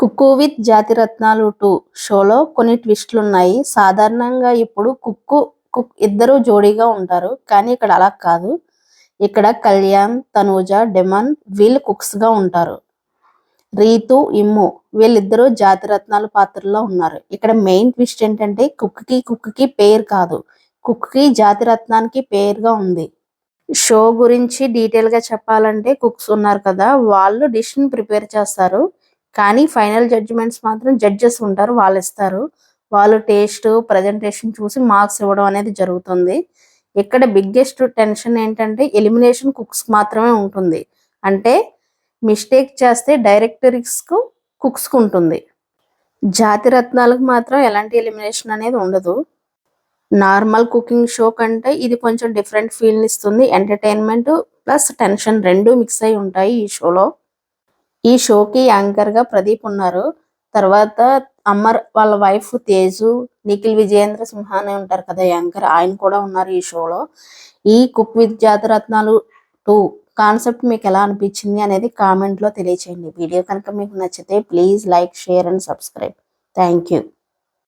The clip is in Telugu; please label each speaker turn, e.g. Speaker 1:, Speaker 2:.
Speaker 1: కుక్కు విత్ జాతిరత్నాలు 2 షోలో కొన్ని ట్విస్టులున్నాయి. సాధారణంగా ఇప్పుడు కుక్ ఇద్దరు జోడీగా ఉంటారు. కానీ ఇక్కడ అలా కాదు. ఇక్కడ కళ్యాణ్, తనూజ, డెమన్ వీళ్ళు కుక్స్‌గా ఉంటారు. రీతు, ఇమ్ము వీళ్ళిద్దరూ జాతిరత్నాల పాత్రల్లో ఉన్నారు. ఇక్కడ మెయిన్ ట్విస్ట్ ఏంటంటే కుక్‌కి పేరు కాదు. కుక్‌కి జాతిరత్నానికి పేరుగా ఉంది. షో గురించి డీటెయిల్‌గా చెప్పాలంటే కుక్స్ ఉన్నారు కదా! వాళ్ళు డిష్‌ని ప్రిపేర్ చేస్తారు. కానీ ఫైనల్ జడ్జిమెంట్స్ మాత్రం జడ్జెస్ ఉంటారు. వాళ్ళిస్తారు. వాళ్ళు టేస్ట్, ప్రజెంటేషన్ చూసి మార్క్స్ ఇవ్వడం అనేది జరుగుతుంది. ఇక్కడ బిగ్గెస్ట్ టెన్షన్ ఏంటంటే ఎలిమినేషన్ కుక్స్‌కి మాత్రమే ఉంటుంది. అంటే మిస్టేక్ చేస్తే డైరెక్ట్ రిస్క్ కుక్స్‌కి ఉంటుంది. జాతిరత్నాలకు మాత్రం ఎలాంటి ఎలిమినేషన్ అనేది ఉండదు. నార్మల్ కుకింగ్ షో కంటే ఇది కొంచెం డిఫరెంట్ ఫీల్‌ని ఇస్తుంది. ఎంటర్‌టైన్‌మెంట్ ప్లస్ టెన్షన్ 2 మిక్స్ అయ్యి ఉంటాయి ఈ షోలో. ఈ షోకి యాంకర్‌గా ప్రదీప్ ఉన్నారు. తర్వాత అమర్ వాళ్ళ వైఫ్ తేజు, నిఖిల్ విజయేంద్ర సింహ అని ఉంటారు కదా యాంకర్, ఆయన కూడా ఉన్నారు ఈ షోలో. ఈ కుక్ విత్ జాతిరత్నాలు 2 కాన్సెప్ట్ మీకు ఎలా అనిపించింది అనేది కామెంట్లో తెలియచేయండి. వీడియో కనుక మీకు నచ్చితే please like, share and subscribe. Thank you.